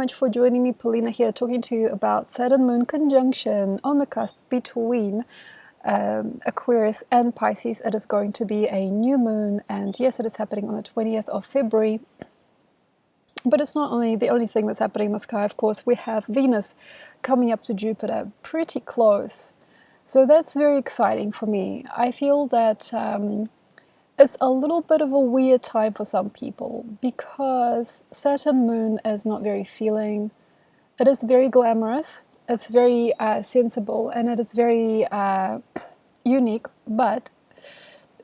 much for joining me. Polina here, talking to you about Saturn Moon conjunction on the cusp between Aquarius and Pisces. It is going to be a new moon, and yes, it is happening on the 20th of February. But it's not only the only thing that's happening in the sky. Of course, we have Venus coming up to Jupiter pretty close. So that's very exciting for me. I feel that it's a little bit of a weird time for some people because Saturn Moon is not very feeling. It is very glamorous, it's very sensible, and it is very unique, but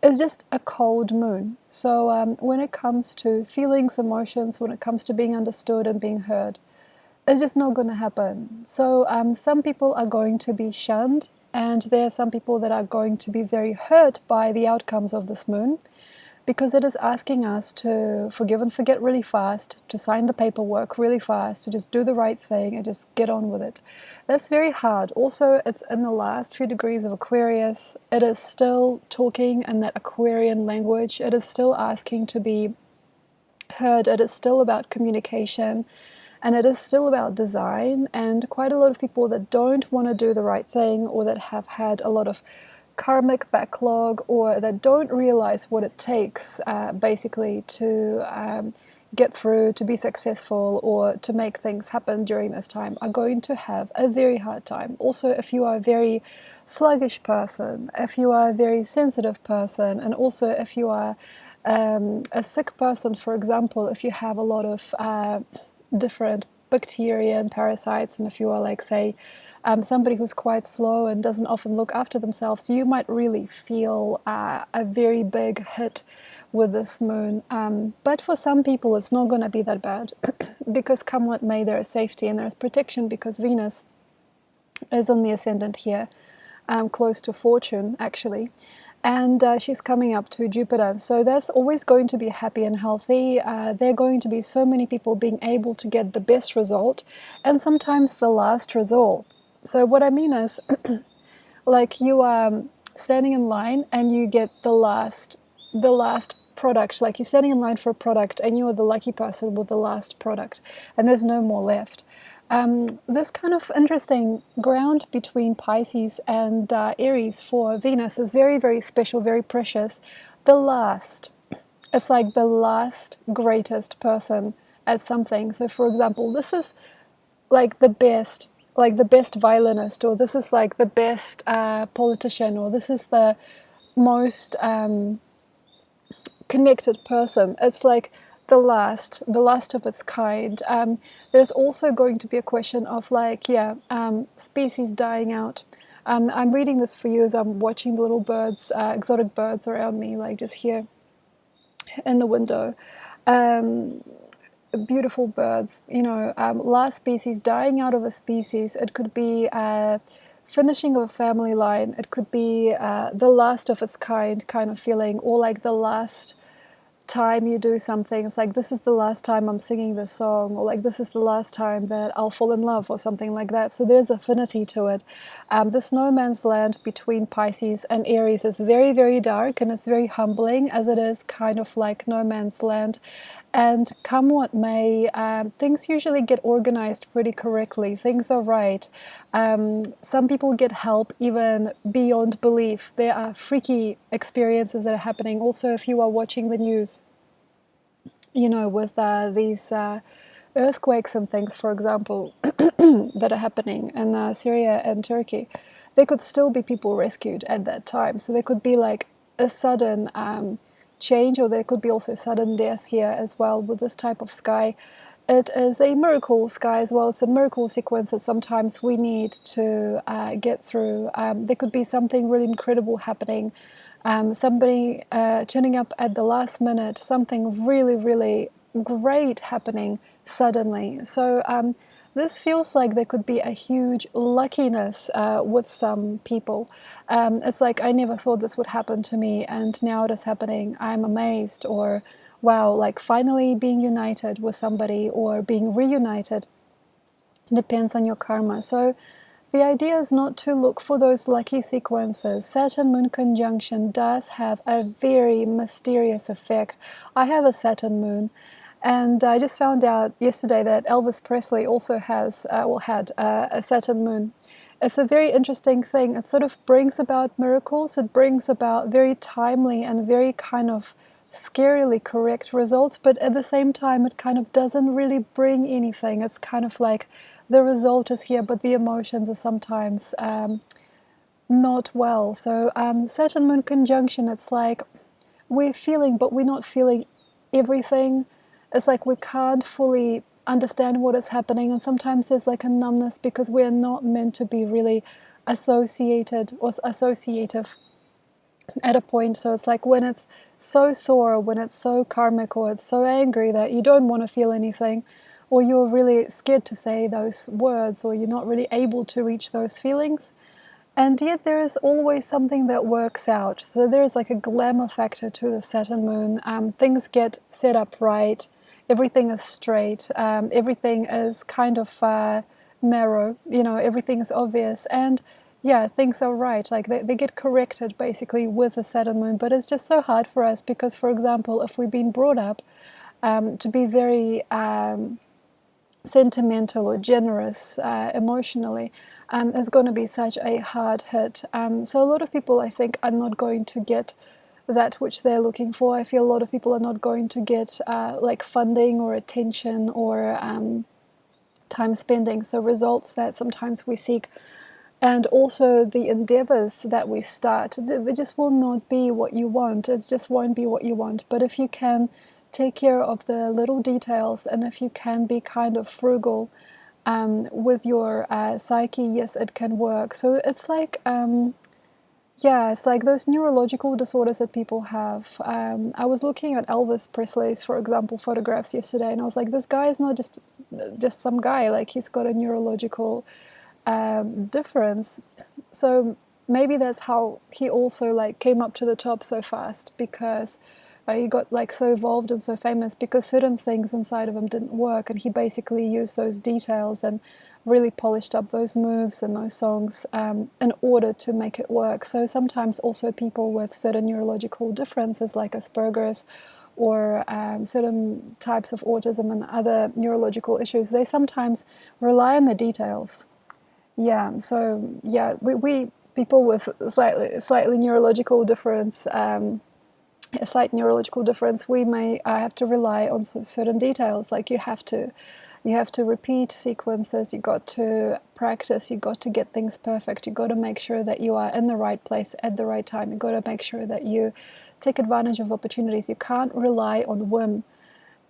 it's just a cold moon. So when it comes to feelings, emotions, when it comes to being understood and being heard, it's just not going to happen. So some people are going to be shunned, and there are some people that are going to be very hurt by the outcomes of this moon, because it is asking us to forgive and forget really fast, to sign the paperwork really fast, to just do the right thing and just get on with it. That's very hard. Also, it's in the last few degrees of Aquarius. It is still talking in that Aquarian language. It is still asking to be heard. It is still about communication. And it is still about design, and quite a lot of people that don't want to do the right thing, or that have had a lot of karmic backlog, or that don't realize what it takes basically to get through, to be successful, or to make things happen during this time, are going to have a very hard time. Also, if you are a very sluggish person, if you are a very sensitive person, and also if you are a sick person, for example, if you have a lot of different bacteria and parasites, and if you are, like, say, somebody who's quite slow and doesn't often look after themselves, you might really feel a very big hit with this moon. But for some people it's not going to be that bad because come what may, there is safety and there is protection, because Venus is on the ascendant here, close to fortune actually. And she's coming up to Jupiter. So that's always going to be happy and healthy. There are going to be so many people being able to get the best result, and sometimes the last result. So what I mean is, like, you are standing in line and you get the last product. Like, you're standing in line for a product and you are the lucky person with the last product, and there's no more left. This kind of interesting ground between Pisces and Aries for Venus is very, very special, very precious. The last, it's like the last greatest person at something. So for example, this is like the best violinist, or this is like the best politician, or this is the most connected person. It's like the last of its kind. There's also going to be a question of, like, species dying out. I'm reading this for you as I'm watching the little birds, exotic birds around me, like just here in the window. Beautiful birds, last species, dying out of a species. It could be finishing of a family line. It could be the last of its kind of feeling, or like the last time you do something. It's like, this is the last time I'm singing this song, or like, this is the last time that I'll fall in love, or something like that. So there's affinity to it. This no man's land between Pisces and Aries is very, very dark, and it's very humbling, as it is kind of like no man's land. And come what may, things usually get organized pretty correctly. Things are right. Some people get help even beyond belief. There are freaky experiences that are happening. Also, if you are watching the news, with these earthquakes and things, for example, that are happening in Syria and Turkey, there could still be people rescued at that time. So there could be like a sudden change, or there could be also sudden death here as well with this type of sky. It is a miracle sky as well. It's a miracle sequence that sometimes we need to get through. There could be something really incredible happening, somebody turning up at the last minute, something really, really great happening suddenly. So this feels like there could be a huge luckiness with some people. It's like, I never thought this would happen to me, and now it is happening. I'm amazed, or wow, like finally being united with somebody, or being reunited. Depends on your karma. So the idea is not to look for those lucky sequences. Saturn Moon conjunction does have a very mysterious effect. I have a Saturn Moon, And I just found out yesterday that Elvis Presley also has, had a Saturn moon. It's a very interesting thing. It sort of brings about miracles. It brings about very timely and very kind of scarily correct results, but at the same time, it kind of doesn't really bring anything. It's kind of like the result is here, but the emotions are sometimes not well. So Saturn Moon conjunction, it's like we're feeling, but we're not feeling everything. It's like we can't fully understand what is happening, and sometimes there's like a numbness because we're not meant to be really associated or associative at a point. So it's like when it's so sore, when it's so karmic, or it's so angry that you don't want to feel anything, or you're really scared to say those words, or you're not really able to reach those feelings. And yet there is always something that works out. So there is like a glamour factor to the Saturn moon. Things get set up right. Everything is straight. Everything is kind of narrow. You know, everything is obvious. And yeah, things are right. Like they get corrected basically with the Saturn moon. But it's just so hard for us because, for example, if we've been brought up to be very sentimental or generous emotionally, is going to be such a hard hit. So a lot of people, I think, are not going to get that which they're looking for. I feel a lot of people are not going to get like funding or attention or time spending, so results that sometimes we seek. And also the endeavors that we start, they just will not be what you want. It just won't be what you want. But if you can take care of the little details, and if you can be kind of frugal with your psyche, yes, it can work. So it's like, yeah, it's like those neurological disorders that people have. I was looking at Elvis Presley's, for example, photographs yesterday, and I was like, this guy is not just some guy. Like, he's got a neurological difference. So maybe that's how he also like came up to the top so fast, because he got like so evolved and so famous because certain things inside of him didn't work, and he basically used those details and really polished up those moves and those songs in order to make it work. So sometimes also people with certain neurological differences like Asperger's or certain types of autism and other neurological issues, they sometimes rely on the details. Yeah, so yeah, we people with slightly neurological difference, a slight neurological difference, we may have to rely on certain details. Like you have to repeat sequences. You got to practice. You got to get things perfect. You got to make sure that you are in the right place at the right time. You got to make sure that you take advantage of opportunities. You can't rely on whim.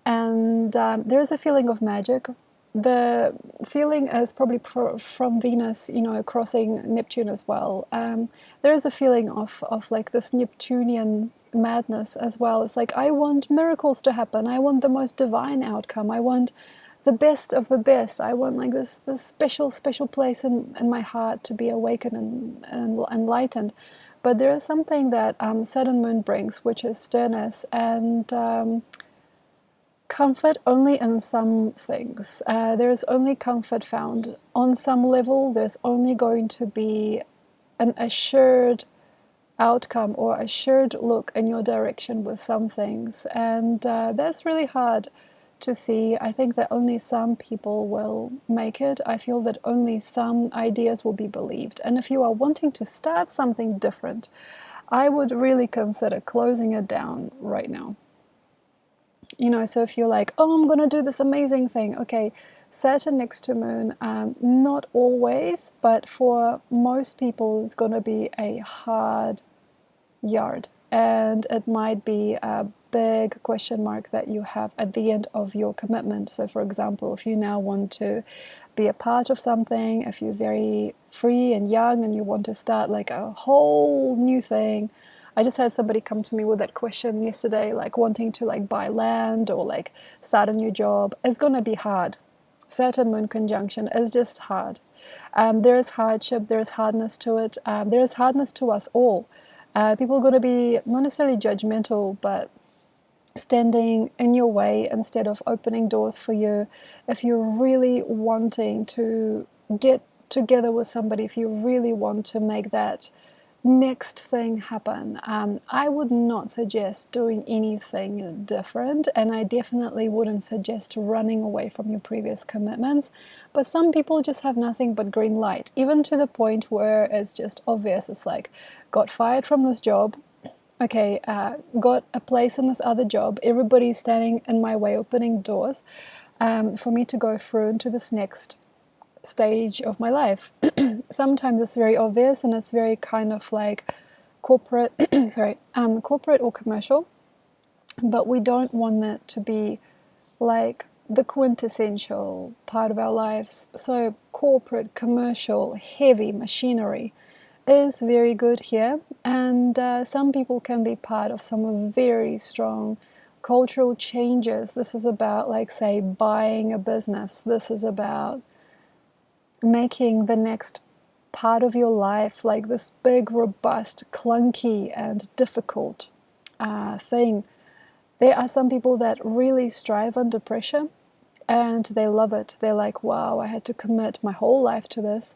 And there is a feeling of magic. The feeling is probably from Venus, you know, crossing Neptune as well. There is a feeling of like this Neptunian madness as well. It's like, I want miracles to happen. I want the most divine outcome. I want the best of the best. I want like this special place in my heart to be awakened and enlightened. But there is something that Saturn Moon brings, which is sternness and comfort only in some things. There is only comfort found on some level. There's only going to be an assured outcome or assured look in your direction with some things, and that's really hard to see. I think that only some people will make it. I feel that only some ideas will be believed, and if you are wanting to start something different, I would really consider closing it down right now. You know, so if you're like, oh, I'm going to do this amazing thing, okay, Saturn next to Moon, not always, but for most people, it's going to be a hard yard, and it might be a big question mark that you have at the end of your commitment. So for example, if you now want to be a part of something, if you're very free and young and you want to start like a whole new thing, I just had somebody come to me with that question yesterday, like wanting to like buy land or like start a new job. It's going to be hard. Saturn Moon conjunction is just hard. There is hardship, there is hardness to it, there is hardness to us all. People are going to be not necessarily judgmental, but standing in your way instead of opening doors for you. If you're really wanting to get together with somebody, if you really want to make that next thing happen. I would not suggest doing anything different, and I definitely wouldn't suggest running away from your previous commitments. But some people just have nothing but green light, even to the point where it's just obvious. It's like, got fired from this job. Okay, got a place in this other job. Everybody's standing in my way, opening doors for me to go through into this next stage of my life. Sometimes it's very obvious and it's very kind of like corporate, corporate or commercial, but we don't want it to be like the quintessential part of our lives. So corporate, commercial, heavy machinery is very good here, and some people can be part of some very strong cultural changes. This is about, like, say, buying a business. This is about making the next part of your life like this big, robust, clunky, and difficult thing. There are some people that really strive under pressure and they love it. They're like, wow, I had to commit my whole life to this.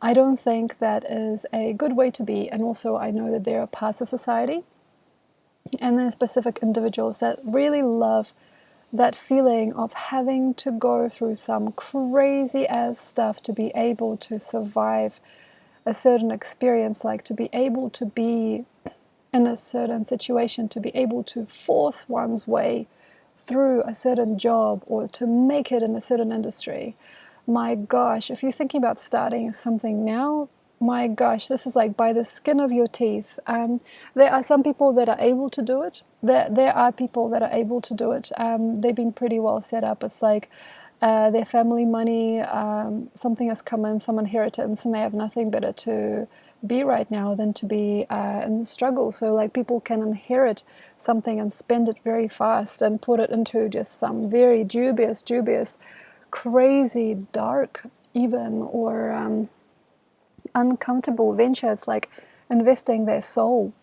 I don't think that is a good way to be. And also, I know that there are parts of society and then specific individuals that really love that feeling of having to go through some crazy ass stuff to be able to survive a certain experience, like to be able to be in a certain situation, to be able to force one's way through a certain job or to make it in a certain industry. My gosh, if you're thinking about starting something now, my gosh, this is like by the skin of your teeth. There are some people that are able to do it. There are people that are able to do it. They've been pretty well set up. It's like their family money, something has come in, some inheritance, and they have nothing better to be right now than to be in the struggle. So like people can inherit something and spend it very fast and put it into just some very dubious, crazy, dark even, or uncomfortable venture. It's like investing their soul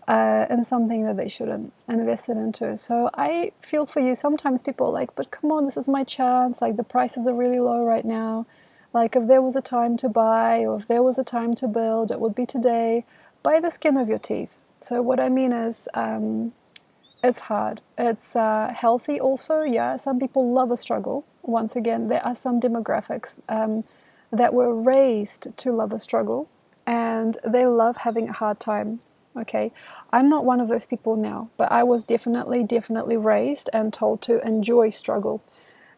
in something that they shouldn't invest it into. So I feel for you. Sometimes people are like, but come on, this is my chance. Like the prices are really low right now. Like if there was a time to buy or if there was a time to build, it would be today. By the skin of your teeth. So what I mean is, it's hard. It's healthy also. Yeah, some people love a struggle. Once again, there are some demographics that were raised to love a struggle and they love having a hard time. Okay, I'm not one of those people now, but I was definitely raised and told to enjoy struggle.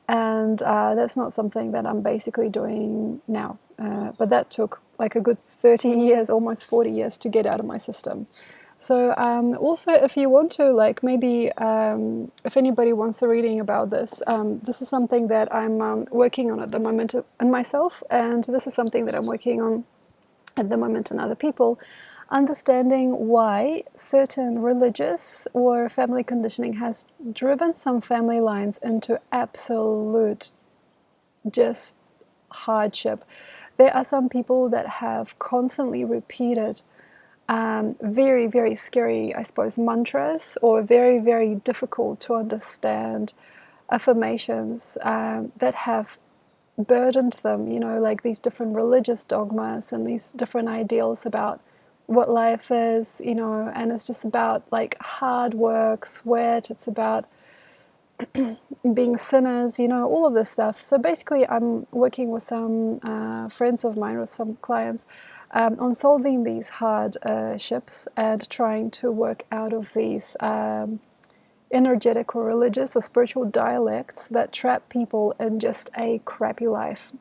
And that's not something that I'm basically doing now. But that took like a good 30 years, almost 40 years to get out of my system. So also, if you want to, like maybe if anybody wants a reading about this, this is something that I'm working on at the moment in myself, and this is something that I'm working on at the moment in other people, understanding why certain religious or family conditioning has driven some family lines into absolute just hardship. There are some people that have constantly repeated very scary, I suppose, mantras or very difficult to understand affirmations that have burdened them, you know, like these different religious dogmas and these different ideals about what life is, you know, and it's just about like hard work, sweat, it's about being sinners, you know, all of this stuff. So basically I'm working with some friends of mine, with some clients, on solving these hard ships and trying to work out of these energetic or religious or spiritual dialects that trap people in just a crappy life.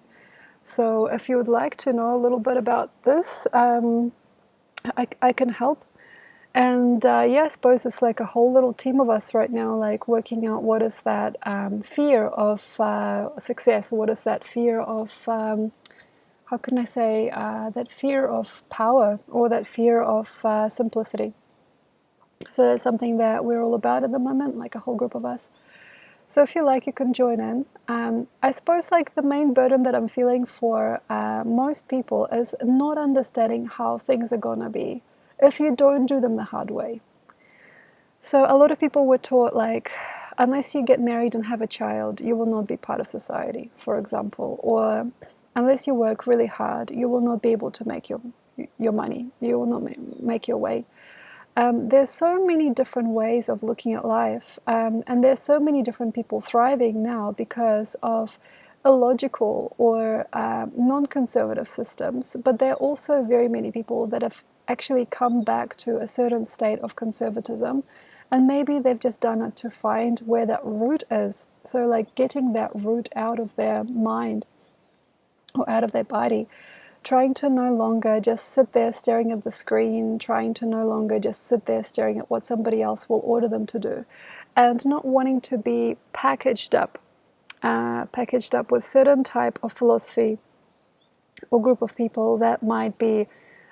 So if you would like to know a little bit about this, I can help. And yeah, I suppose it's like a whole little team of us right now, like working out what is that fear of success, what is that fear of, how can I say, that fear of power or that fear of simplicity. So that's something that we're all about at the moment, like a whole group of us. So if you like, you can join in. I suppose like the main burden that I'm feeling for most people is not understanding how things are gonna be if you don't do them the hard way. So a lot of people were taught like, unless you get married and have a child, you will not be part of society, for example, or unless you work really hard, you will not be able to make your money. You will not make your way. There's so many different ways of looking at life, and there's so many different people thriving now because of illogical or non-conservative systems, but there are also very many people that have actually come back to a certain state of conservatism, and maybe they've just done it to find where that root is. So like getting that root out of their mind or out of their body, trying to no longer just sit there staring at the screen, trying to no longer just sit there staring at what somebody else will order them to do, and not wanting to be packaged up with certain type of philosophy or group of people that might be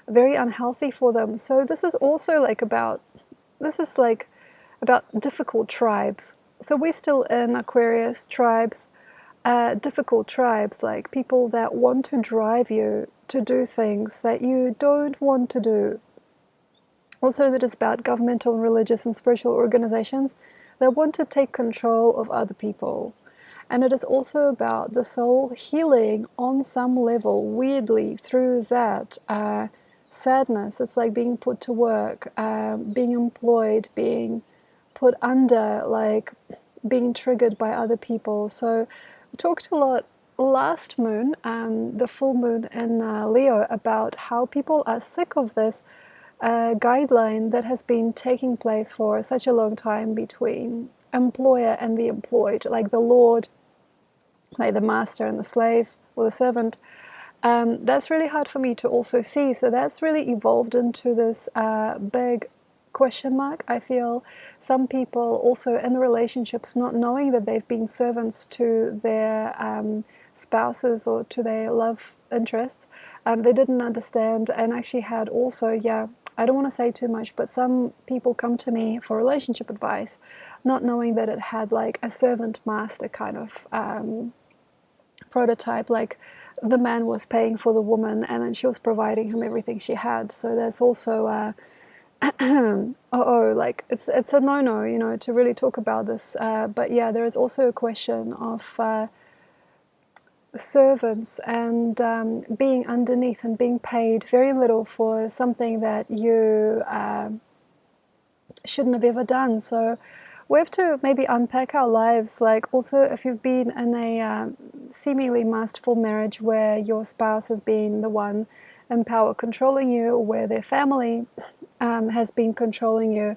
very unhealthy for them. So this is also about difficult tribes. So we're still in Aquarius tribes, difficult tribes, like people that want to drive you to do things that you don't want to do. Also, that is about governmental, religious, and spiritual organizations that want to take control of other people. And it is also about the soul healing on some level, weirdly, through that sadness. It's like being put to work, being employed, being put under, like being triggered by other people. So we talked a lot last moon, the full moon in Leo, about how people are sick of this guideline that has been taking place for such a long time between employer and the employed, like the Lord, like the master and the slave or the servant. That's really hard for me to also see. So that's really evolved into this big question mark. I feel some people also in relationships not knowing that they've been servants to their spouses or to their love interests. They didn't understand, and actually had also, I don't want to say too much, but some people come to me for relationship advice not knowing that it had like a servant master kind of prototype, like the man was paying for the woman and then she was providing him everything she had. So there's also like it's a no-no, to really talk about this. But yeah, there is also a question of servants and being underneath and being paid very little for something that you shouldn't have ever done. So we have to maybe unpack our lives. Like also, if you've been in a seemingly masterful marriage where your spouse has been the one in power controlling you, where their family has been controlling you,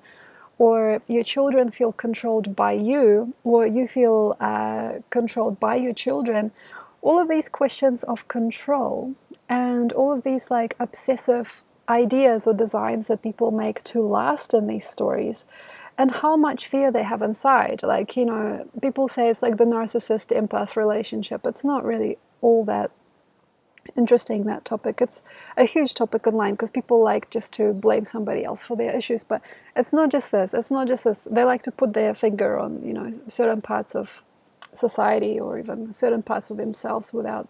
or your children feel controlled by you, or you feel controlled by your children, all of these questions of control and all of these like obsessive ideas or designs that people make to last in these stories, and how much fear they have inside. Like, people say it's like the narcissist empath relationship. It's not really all that interesting, that topic. It's a huge topic online because people like just to blame somebody else for their issues, but it's not just this. They like to put their finger on certain parts of society or even certain parts of themselves without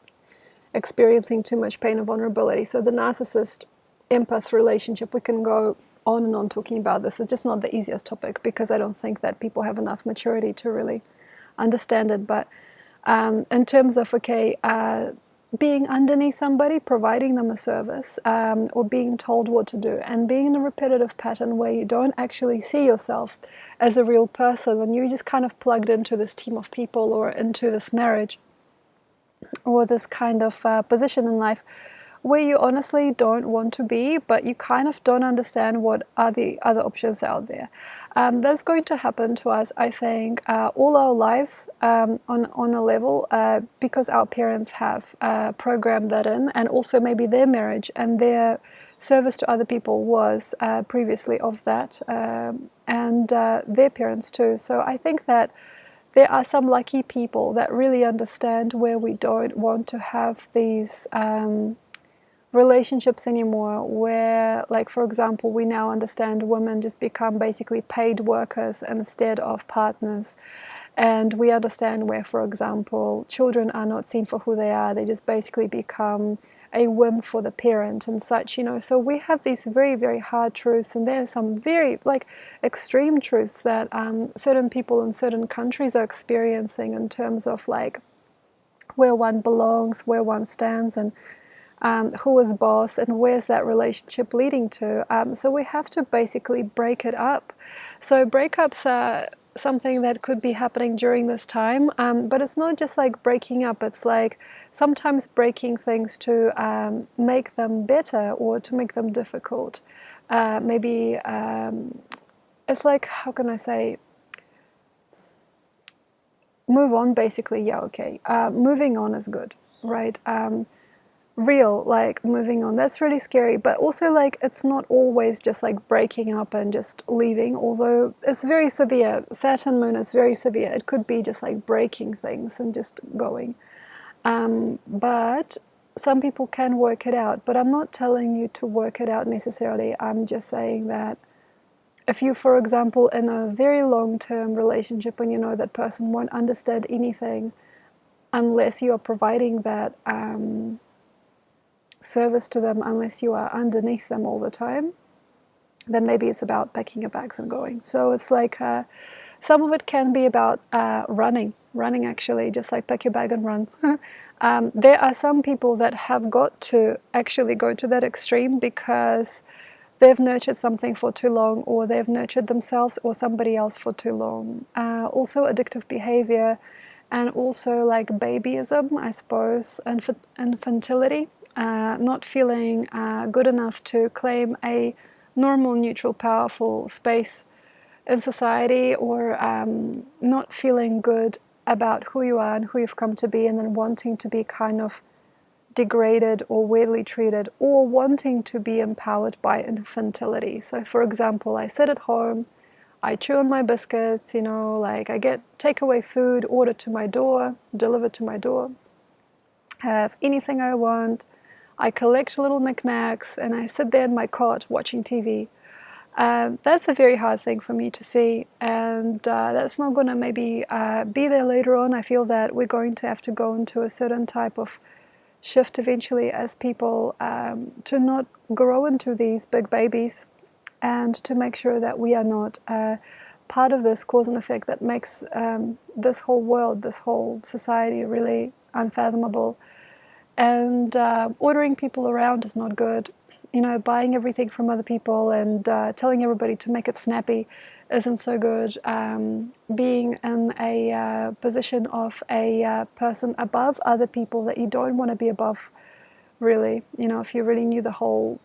experiencing too much pain or vulnerability. So the narcissist empath relationship, we can go on and on talking about this. It's just not the easiest topic because I don't think that people have enough maturity to really understand it. But in terms of being underneath somebody, providing them a service, or being told what to do, and being in a repetitive pattern where you don't actually see yourself as a real person, and you're just kind of plugged into this team of people or into this marriage or this kind of position in life where you honestly don't want to be, but you kind of don't understand what are the other options out there. That's going to happen to us, I think, all our lives on a level because our parents have programmed that in, and also maybe their marriage and their service to other people was previously of that, and their parents too. So I think that there are some lucky people that really understand where we don't want to have these relationships anymore, where, like, for example, we now understand women just become basically paid workers instead of partners. And we understand where, for example, children are not seen for who they are. They just basically become a whim for the parent and such, So we have these very, very hard truths, and there's some very, extreme truths that certain people in certain countries are experiencing in terms of, where one belongs, where one stands, and who is boss, and where's that relationship leading to. So we have to basically break it up. So breakups are something that could be happening during this time, but it's not just like breaking up, it's like sometimes breaking things to make them better or to make them difficult. Maybe it's like, how can I say, move on basically. Yeah, okay. Moving on is good, right? Real, like moving on, that's really scary, but also like it's not always just like breaking up and just leaving, although it's very severe. Saturn moon is very severe. It could be just like breaking things and just going, but some people can work it out, but I'm not telling you to work it out necessarily. I'm just saying that if you, for example, in a very long-term relationship and you know that person won't understand anything unless you are providing that service to them, unless you are underneath them all the time, then maybe it's about packing your bags and going. So it's like some of it can be about running actually, just like pack your bag and run. There are some people that have got to actually go to that extreme because they've nurtured something for too long, or they've nurtured themselves or somebody else for too long. Also addictive behavior, and also like babyism, I suppose, and infantility. Not feeling good enough to claim a normal, neutral, powerful space in society, or not feeling good about who you are and who you've come to be, and then wanting to be kind of degraded or weirdly treated, or wanting to be empowered by infantility. So for example, I sit at home, I chew on my biscuits, you know, like I get takeaway food ordered to my door, delivered to my door, have anything I want, I collect little knickknacks, and I sit there in my cot watching TV. That's a very hard thing for me to see, and that's not going to maybe be there later on. I feel that we're going to have to go into a certain type of shift eventually as people, to not grow into these big babies, and to make sure that we are not part of this cause and effect that makes this whole world, this whole society really unfathomable. And ordering people around is not good. You know, buying everything from other people and telling everybody to make it snappy isn't so good. Being in a position of a person above other people that you don't want to be above, really. You know, if you really knew the whole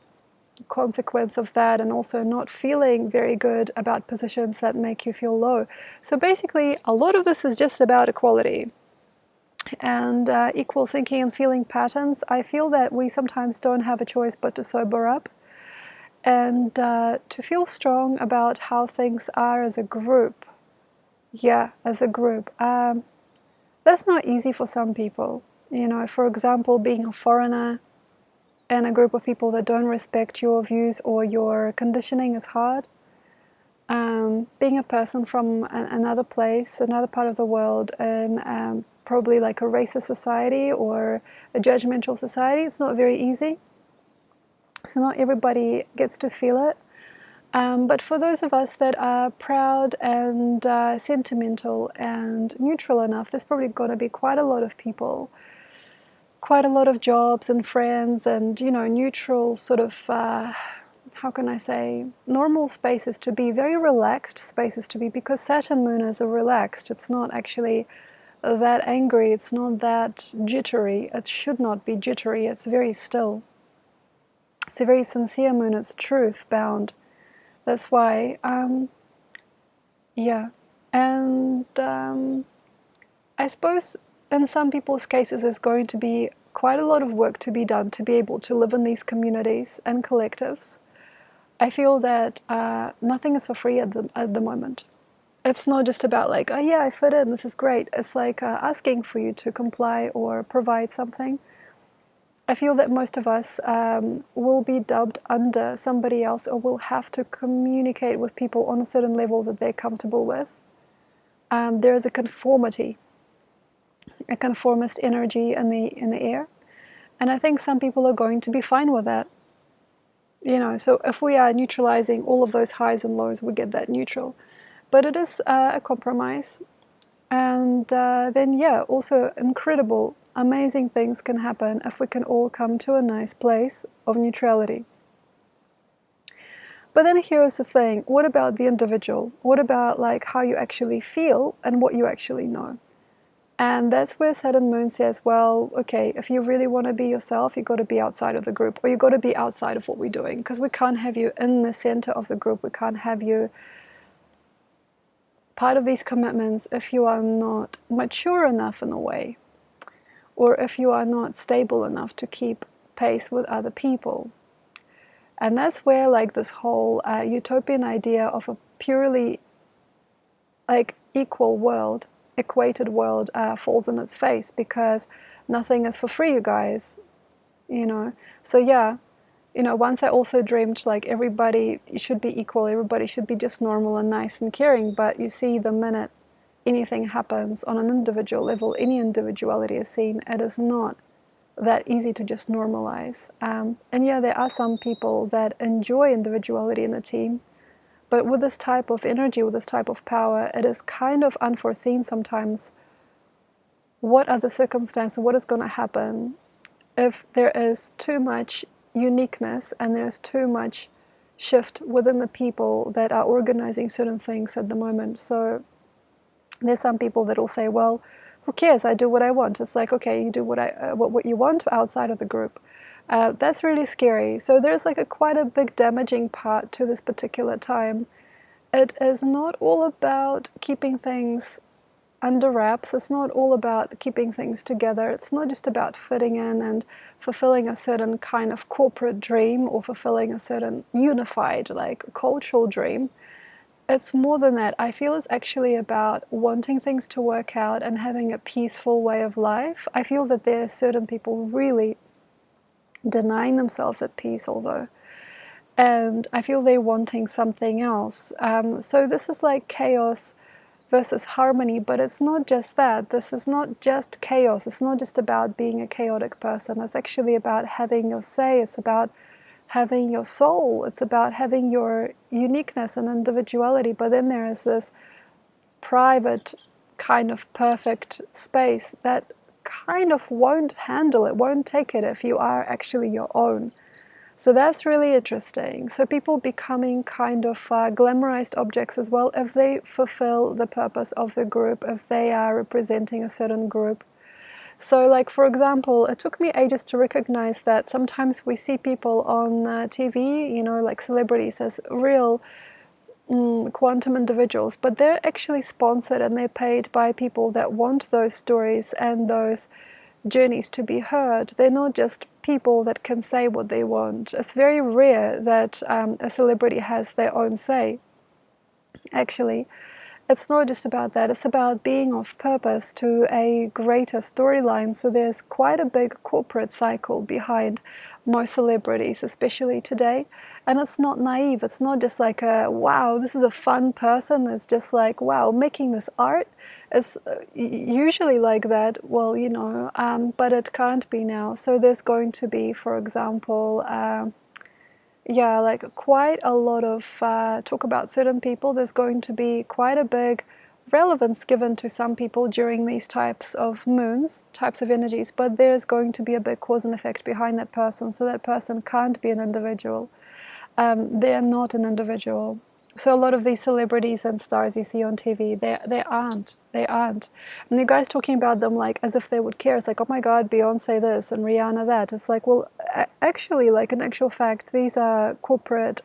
consequence of that, and also not feeling very good about positions that make you feel low. So basically, a lot of this is just about equality and equal thinking and feeling patterns. I feel that we sometimes don't have a choice but to sober up and to feel strong about how things are as a group. Yeah, as a group. That's not easy for some people. You know, for example, being a foreigner in a group of people that don't respect your views or your conditioning is hard. Being a person from another place, another part of the world, and probably like a racist society or a judgmental society, it's not very easy. So not everybody gets to feel it. But for those of us that are proud and sentimental and neutral enough, there's probably going to be quite a lot of people, quite a lot of jobs and friends, and, you know, neutral sort of, how can I say, normal spaces to be, very relaxed spaces to be, because Saturn moon is a relaxed. It's not actually that angry, it's not that jittery. It should not be jittery, it's very still. It's a very sincere moon, it's truth bound. That's why, yeah. And I suppose in some people's cases there's going to be quite a lot of work to be done to be able to live in these communities and collectives. I feel that nothing is for free at the moment. It's not just about like, oh yeah, I fit in, this is great. It's like asking for you to comply or provide something. I feel that most of us will be dubbed under somebody else, or will have to communicate with people on a certain level that they're comfortable with. There is a conformity, a conformist energy in the air, and I think some people are going to be fine with that. You know, so if we are neutralizing all of those highs and lows, we get that neutral. But it is a compromise. And then, yeah, also incredible amazing things can happen if we can all come to a nice place of neutrality. But then here's the thing, what about the individual? What about like how you actually feel and what you actually know? And that's where Saturn Moon says, well, okay, if you really want to be yourself, you've got to be outside of the group, or you've got to be outside of what we're doing, because we can't have you in the center of the group. We can't have you part of these commitments if you are not mature enough in a way, or if you are not stable enough to keep pace with other people. And that's where like this whole utopian idea of a purely like equal world, equated world falls on its face, because nothing is for free, you guys, you know. So yeah, you know, once I also dreamed like everybody should be equal, everybody should be just normal and nice and caring. But you see, the minute anything happens on an individual level, any individuality is seen, it is not that easy to just normalize. And yeah, there are some people that enjoy individuality in a team, but with this type of energy, with this type of power, it is kind of unforeseen sometimes what are the circumstances, what is going to happen if there is too much uniqueness and there's too much shift within the people that are organizing certain things at the moment. So there's some people that will say, well, who cares? I do what I want. It's like, okay, you do what you want outside of the group. That's really scary. So there's like quite a big damaging part to this particular time. It is not all about keeping things under wraps. It's not all about keeping things together. It's not just about fitting in and fulfilling a certain kind of corporate dream or fulfilling a certain unified like cultural dream. It's more than that. I feel it's actually about wanting things to work out and having a peaceful way of life. I feel that there are certain people really denying themselves that peace, although, and I feel they're wanting something else. So this is like chaos versus harmony, but it's not just that. This is not just chaos. It's not just about being a chaotic person. It's actually about having your say. It's about having your soul. It's about having your uniqueness and individuality. But then there is this private kind of perfect space that kind of won't handle it, won't take it if you are actually your own. So that's really interesting. So people becoming kind of glamorized objects as well if they fulfill the purpose of the group, if they are representing a certain group. So like, for example, it took me ages to recognize that sometimes we see people on TV, you know, like celebrities as real quantum individuals, but they're actually sponsored and they're paid by people that want those stories and those journeys to be heard. They're not just people that can say what they want. It's very rare that a celebrity has their own say. Actually, it's not just about that. It's about being of purpose to a greater storyline. So there's quite a big corporate cycle behind most celebrities, especially today. And it's not naive. It's not just like a, wow, this is a fun person. It's just like, wow, making this art. It's usually like that. Well, you know, but it can't be now. So there's going to be, for example, yeah, like quite a lot of talk about certain people. There's going to be quite a big relevance given to some people during these types of moons, types of energies, but there's going to be a big cause and effect behind that person. So that person can't be an individual. They're not an individual. So a lot of these celebrities and stars you see on TV, they aren't. They aren't. And you guys talking about them like as if they would care. It's like, oh my God, Beyonce this and Rihanna that. It's like, well, actually, like in actual fact, these are corporate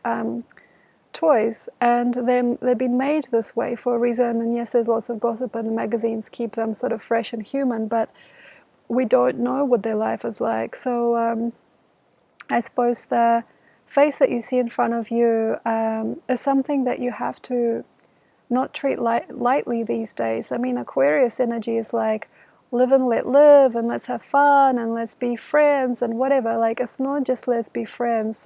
toys, and they've been made this way for a reason. And yes, there's lots of gossip, and magazines keep them sort of fresh and human, but we don't know what their life is like. So I suppose the face that you see in front of you is something that you have to not treat lightly these days. I mean, Aquarius energy is like live and let live, and let's have fun, and let's be friends, and whatever. Like, it's not just let's be friends.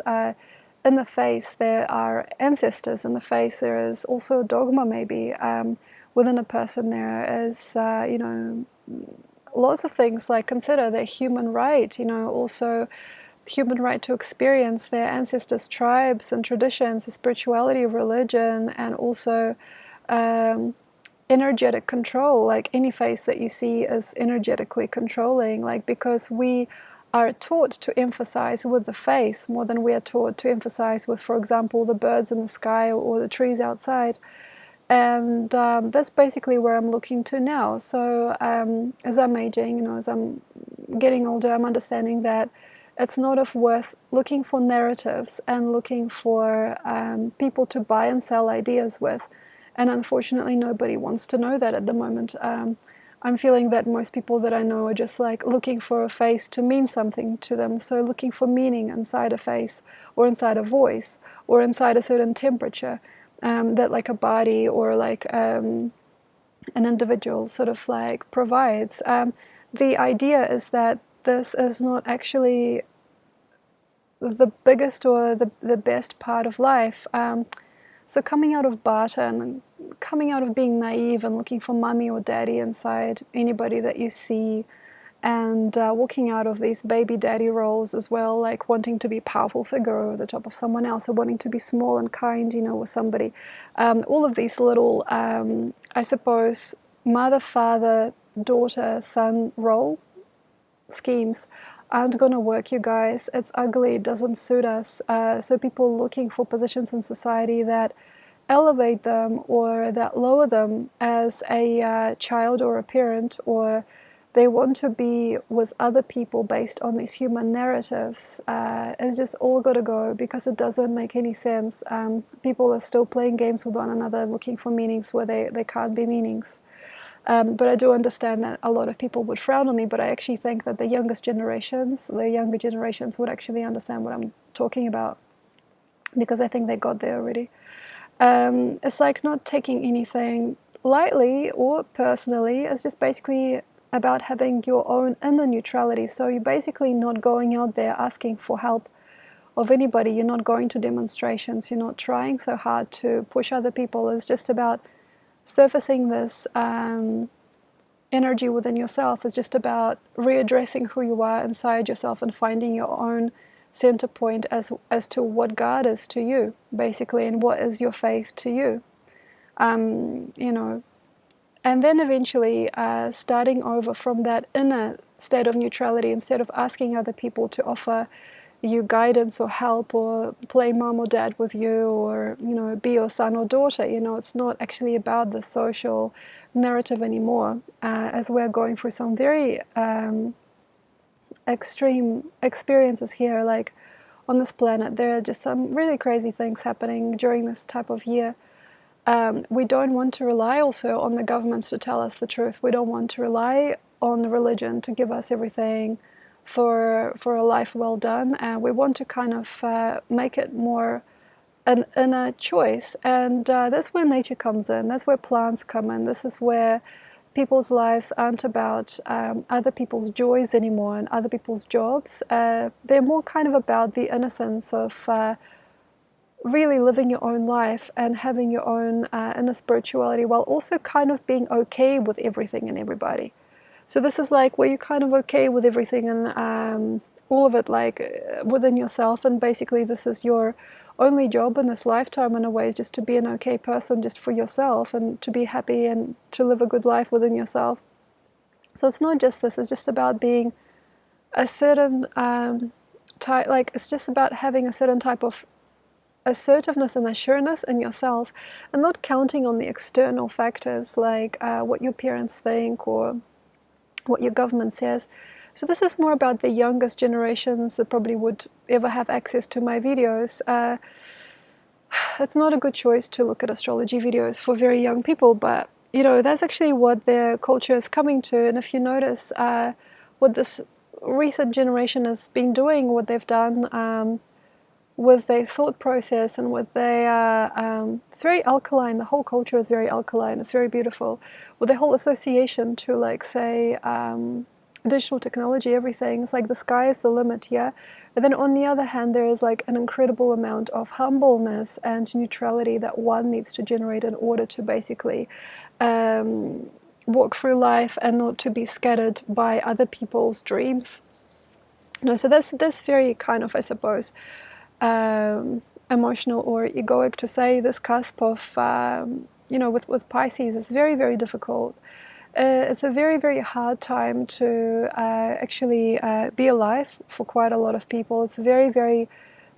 In the face, there are ancestors. In the face, there is also dogma, maybe. Within a person, there is, you know, lots of things like consider their human right, you know, also human right to experience their ancestors' tribes and traditions, spirituality, religion, and also energetic control. Like any face that you see is energetically controlling, like because we are taught to emphasize with the face more than we are taught to emphasize with, for example, the birds in the sky or the trees outside. And that's basically where I'm looking to now. So as I'm aging, you know, as I'm getting older, I'm understanding that it's not of worth looking for narratives and looking for people to buy and sell ideas with. And unfortunately, nobody wants to know that at the moment. I'm feeling that most people that I know are just like looking for a face to mean something to them. So looking for meaning inside a face or inside a voice or inside a certain temperature that like a body or like an individual sort of like provides. The idea is that this is not actually the biggest or the best part of life. So coming out of barter and coming out of being naive and looking for mommy or daddy inside anybody that you see, and walking out of these baby daddy roles as well, like wanting to be a powerful figure over the top of someone else, or wanting to be small and kind, you know, with somebody. All of these little, I suppose, mother, father, daughter, son role schemes aren't going to work, you guys. It's ugly, it doesn't suit us. So people looking for positions in society that elevate them or that lower them as a child or a parent, or they want to be with other people based on these human narratives, it's just all got to go, because it doesn't make any sense. People are still playing games with one another, looking for meanings where they can't be meanings. But I do understand that a lot of people would frown on me, but I actually think that the younger generations would actually understand what I'm talking about, because I think they got there already. It's like not taking anything lightly or personally. It's just basically about having your own inner neutrality. So you're basically not going out there asking for help of anybody. You're not going to demonstrations. You're not trying so hard to push other people. It's just about surfacing this energy within yourself. Is just about readdressing who you are inside yourself and finding your own center point as to what God is to you, basically, and what is your faith to you. You know, and then eventually starting over from that inner state of neutrality, instead of asking other people to offer you guidance or help or play mom or dad with you, or, you know, be your son or daughter. You know, it's not actually about the social narrative anymore, as we're going through some very extreme experiences here, like on this planet. There are just some really crazy things happening during this type of year. We don't want to rely also on the governments to tell us the truth. We don't want to rely on religion to give us everything for a life well done. And we want to kind of make it more an inner choice. And that's where nature comes in. That's where plants come in. This is where people's lives aren't about other people's joys anymore and other people's jobs. They're more kind of about the innocence of really living your own life and having your own inner spirituality, while also kind of being okay with everything and everybody. So this is like where you're kind of okay with everything and all of it, like within yourself. And basically this is your only job in this lifetime, in a way, is just to be an okay person just for yourself and to be happy and to live a good life within yourself. So it's not just this, it's just about being a certain type, like it's just about having a certain type of assertiveness and assuredness in yourself, and not counting on the external factors like what your parents think or what your government says. So this is more about the youngest generations that probably would ever have access to my videos. It's not a good choice to look at astrology videos for very young people, but you know, that's actually what their culture is coming to. And if you notice what this recent generation has been doing, what they've done with their thought process and with their, it's very alkaline. The whole culture is very alkaline. It's very beautiful. With the whole association to, like, say, digital technology, everything. It's like the sky is the limit, yeah? And then on the other hand, there is like an incredible amount of humbleness and neutrality that one needs to generate in order to basically walk through life and not to be scattered by other people's dreams. No, so that's very kind of, I suppose, emotional or egoic to say, this cusp of with Pisces, it's very, very difficult. It's a very, very hard time to actually be alive for quite a lot of people. It's a very, very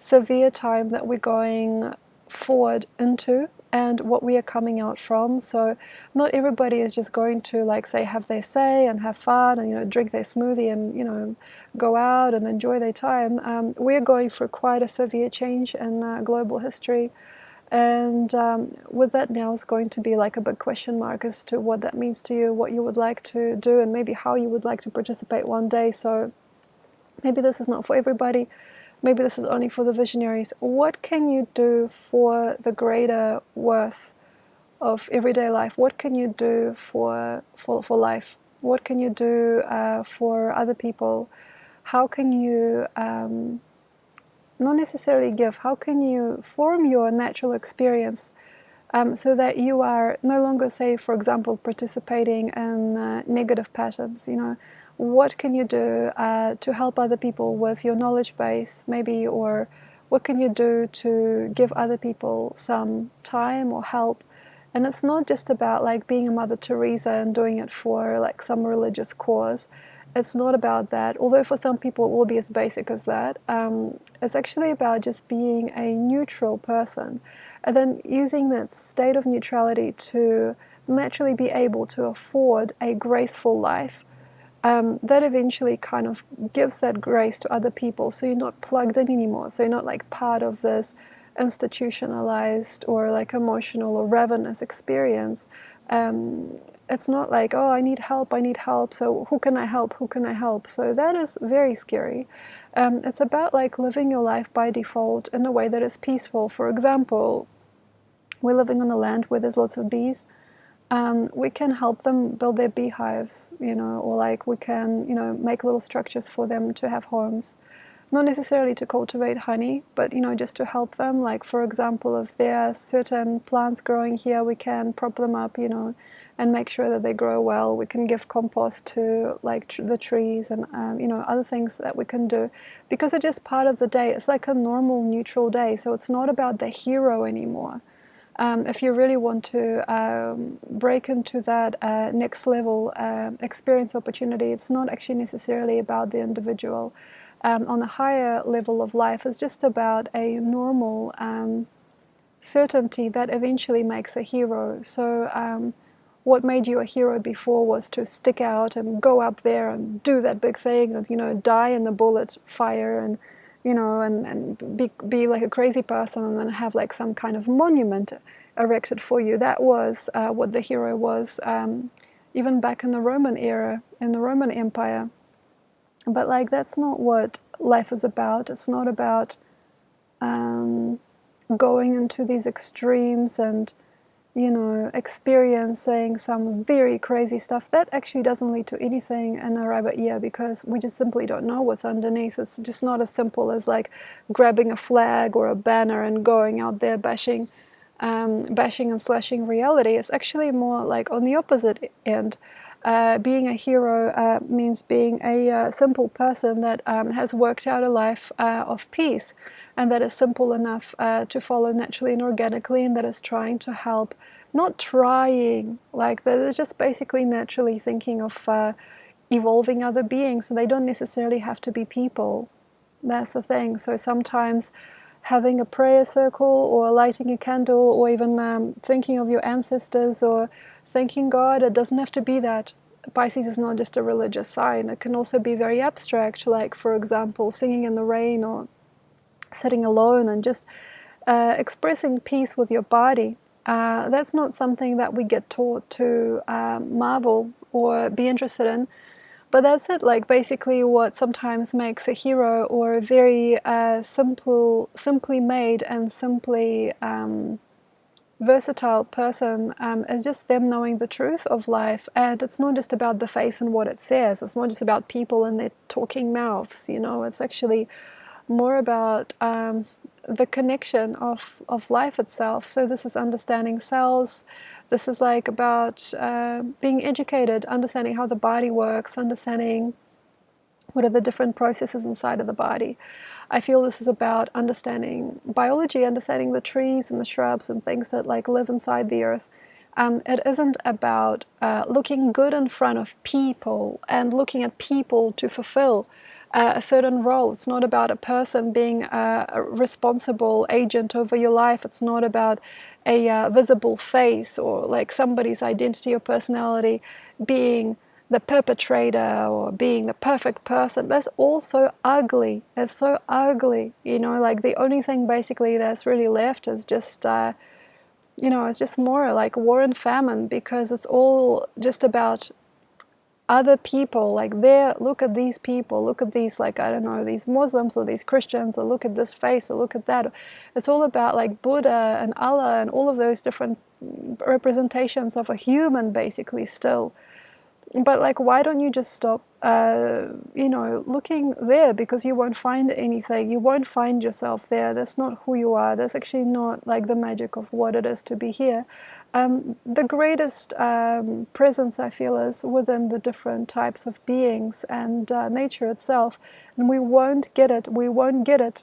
severe time that we're going forward into and what we are coming out from. So not everybody is just going to, like, say, have their say and have fun and drink their smoothie and go out and enjoy their time. We're going through quite a severe change in global history. And with that now is going to be like a big question mark as to what that means to you, what you would like to do, and maybe how you would like to participate one day. So maybe this is not for everybody. Maybe this is only for the visionaries. What can you do for the greater worth of everyday life? What can you do for life? What can you do for other people? How can you not necessarily give, how can you form your natural experience so that you are no longer, say, for example, participating in negative patterns? What can you do to help other people with your knowledge base, maybe, or what can you do to give other people some time or help? And it's not just about like being a Mother Teresa and doing it for like some religious cause. It's not about that, although for some people it will be as basic as that. It's actually about just being a neutral person and then using that state of neutrality to naturally be able to afford a graceful life that eventually kind of gives that grace to other people, so you're not plugged in anymore, so you're not like part of this institutionalized or like emotional or ravenous experience. It's not like, oh, I need help, so who can I help? So that is very scary. It's about like living your life by default in a way that is peaceful. For example, we're living on a land where there's lots of bees. We can help them build their beehives, or like we can, make little structures for them to have homes. Not necessarily to cultivate honey, but just to help them. Like, for example, if there are certain plants growing here, we can prop them up, and make sure that they grow well. We can give compost to like the trees and other things that we can do, because it's just part of the day. It's like a normal neutral day, so it's not about the hero anymore. If you really want to break into that next level experience opportunity, it's not actually necessarily about the individual. On a higher level of life, it's just about a normal certainty that eventually makes a hero. So what made you a hero before was to stick out and go up there and do that big thing and die in the bullet fire and and be like a crazy person and then have like some kind of monument erected for you. That was what the hero was, even back in the Roman era, in the Roman Empire. But like, that's not what life is about. It's not about going into these extremes and experiencing some very crazy stuff. That actually doesn't lead to anything in a rabbit ear, because we just simply don't know what's underneath. It's just not as simple as like grabbing a flag or a banner and going out there bashing and slashing reality. It's actually more like on the opposite end. Being a hero means being a simple person that has worked out a life of peace, and that is simple enough to follow naturally and organically, and that is trying to help, not trying, like that is just basically naturally thinking of evolving other beings, and they don't necessarily have to be people. That's the thing. So sometimes having a prayer circle or lighting a candle or even thinking of your ancestors or thanking God, it doesn't have to be that. Pisces is not just a religious sign. It can also be very abstract, like, for example, singing in the rain or sitting alone and just expressing peace with your body. That's not something that we get taught to marvel or be interested in. But that's it, like basically what sometimes makes a hero or a very simply made and simply versatile person is just them knowing the truth of life. And it's not just about the face and what it says. It's not just about people and their talking mouths, it's actually more about the connection of life itself. So this is understanding cells. This is like about being educated, understanding how the body works, understanding what are the different processes inside of the body. I feel this is about understanding biology, understanding the trees and the shrubs and things that like live inside the earth. It isn't about looking good in front of people and looking at people to fulfill a certain role. It's not about a person being a responsible agent over your life. It's not about a visible face or like somebody's identity or personality being the perpetrator or being the perfect person. That's all so ugly. It's so ugly, you know, like the only thing basically that's really left is just you know, it's just more like war and famine, because it's all just about other people. Like, there, look at these people, look at these, like, I don't know, these Muslims or these Christians, or look at this face, or look at that. It's all about like Buddha and Allah and all of those different representations of a human, basically, still. But like, why don't you just stop, you know, looking there? Because you won't find anything. You won't find yourself there. That's not who you are. That's actually not like the magic of what it is to be here. The greatest presence, I feel, is within the different types of beings and nature itself. And we won't get it. We won't get it.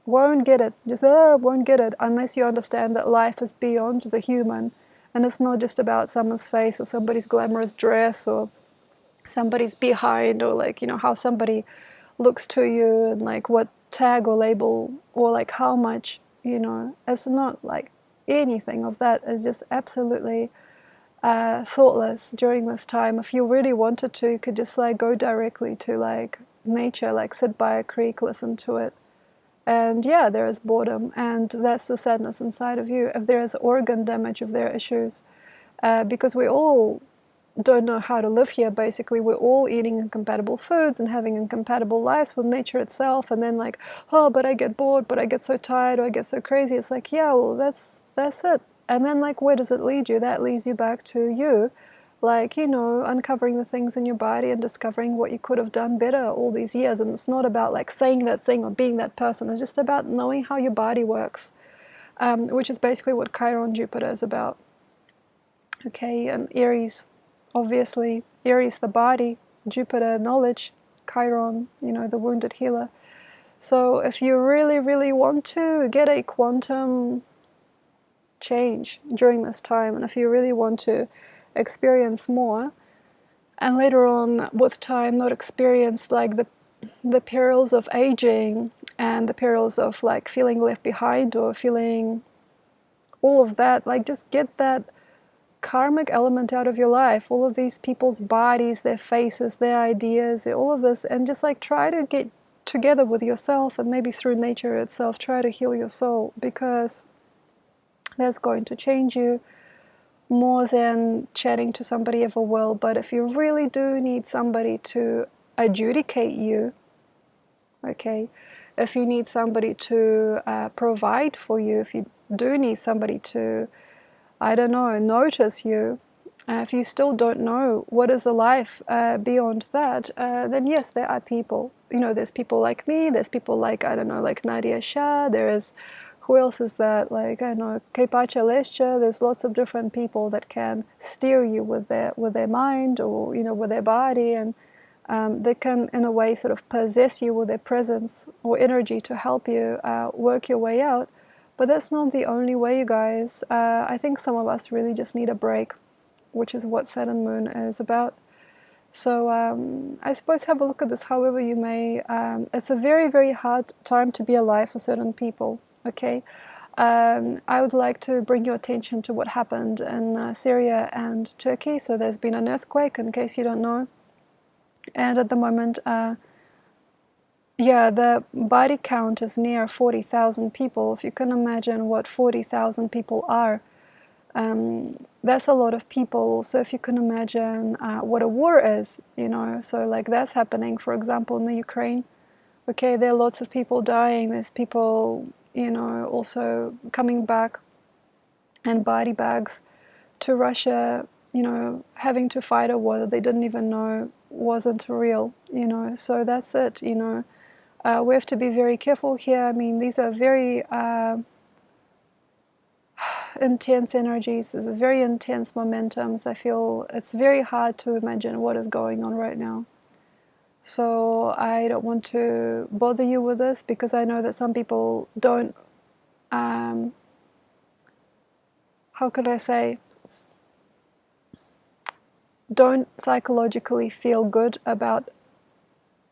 Won't get it. Just won't get it unless you understand that life is beyond the human. And it's not just about someone's face or somebody's glamorous dress or somebody's behind, or like, you know, how somebody looks to you and like what tag or label or like how much, you know. It's not like anything of that. Is just absolutely thoughtless during this time. If you really wanted to, you could just like go directly to like nature, like sit by a creek, listen to it. And yeah, there is boredom, and that's the sadness inside of you. If there is organ damage, if there are issues, because we all don't know how to live here, basically. We're all eating incompatible foods and having incompatible lives with nature itself, and then like, oh, but I get bored, but I get so tired, or I get so crazy. It's like, yeah, well, that's it. And then like, where does it lead you? That leads you back to you. Like, you know, uncovering the things in your body and discovering what you could have done better all these years. And it's not about like saying that thing or being that person. It's just about knowing how your body works, which is basically what Chiron Jupiter is about. Okay, and Aries, obviously, Aries the body, Jupiter knowledge, Chiron, you know, the wounded healer. So if you really, really want to get a quantum change during this time, and if you really want to experience more, and later on with time not experience like the perils of aging and the perils of like feeling left behind or feeling all of that, like just get that karmic element out of your life, all of these people's bodies, their faces, their ideas, all of this, and just like try to get together with yourself, and maybe through nature itself try to heal your soul, because that's going to change you more than chatting to somebody ever will. But if you really do need somebody to adjudicate you, okay, if you need somebody to provide for you, if you do need somebody to, I don't know, notice you, if you still don't know what is the life beyond that, then yes, there are people. You know, there's people like me, there's people like, I don't know, like Nadia Shah, there is, who else is that, like, I don't know, Kepacha Lescha. There's lots of different people that can steer you with their mind, or, you know, with their body, and they can, in a way, sort of possess you with their presence or energy to help you work your way out. But that's not the only way, you guys. I think some of us really just need a break, which is what Saturn Moon is about. So I suppose have a look at this however you may. It's a very, very hard time to be alive for certain people, okay? I would like to bring your attention to what happened in Syria and Turkey. So there's been an earthquake, in case you don't know. And at the moment, yeah, the body count is near 40,000 people. If you can imagine what 40,000 people are, that's a lot of people. So if you can imagine what a war is, you know, so like that's happening, for example, in the Ukraine. Okay, there are lots of people dying. There's people, you know, also coming back in body bags to Russia, you know, having to fight a war that they didn't even know wasn't real, you know. So that's it, you know. We have to be very careful here. I mean, these are very intense energies, there's very intense momentums. I feel it's very hard to imagine what is going on right now. So I don't want to bother you with this, because I know that some people don't, how could I say, don't psychologically feel good about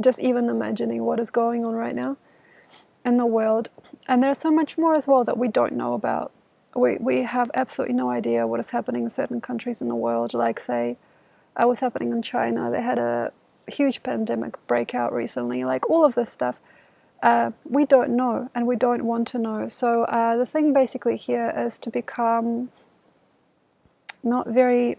just even imagining what is going on right now in the world. And there's so much more as well that we don't know about. We have absolutely no idea what is happening in certain countries in the world. Like, say, what's happening in China. They had a huge pandemic breakout recently. Like, all of this stuff, we don't know, and we don't want to know. So the thing basically here is to become not very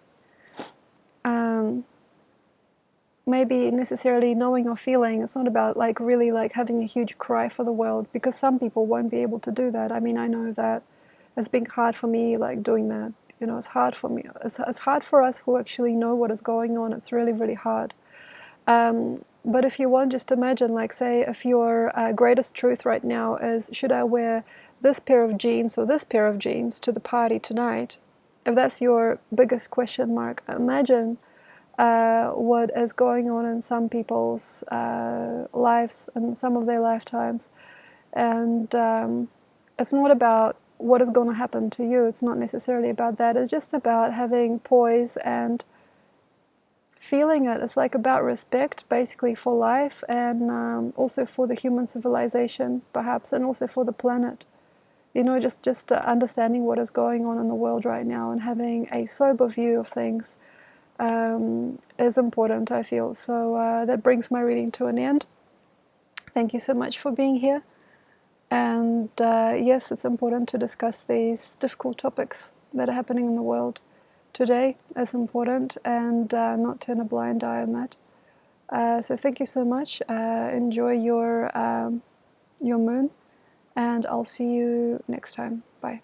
maybe necessarily knowing or feeling. It's not about like really like having a huge cry for the world, because some people won't be able to do that. I mean, I know that it's been hard for me, like doing that. You know, it's hard for me. It's hard for us who actually know what is going on. It's really, really hard. But if you want, just imagine, like, say, if your greatest truth right now is, should I wear this pair of jeans or this pair of jeans to the party tonight? If that's your biggest question mark, imagine what is going on in some people's lives and some of their lifetimes. And it's not about what is going to happen to you. It's not necessarily about that. It's just about having poise and feeling it. It's like about respect, basically, for life, and also for the human civilization, perhaps, and also for the planet. You know, just understanding what is going on in the world right now and having a sober view of things is important, I feel. So that brings my reading to an end. Thank you so much for being here. And yes, it's important to discuss these difficult topics that are happening in the world today. It's important, and not turn a blind eye on that. So thank you so much. Enjoy your moon, and I'll see you next time. Bye.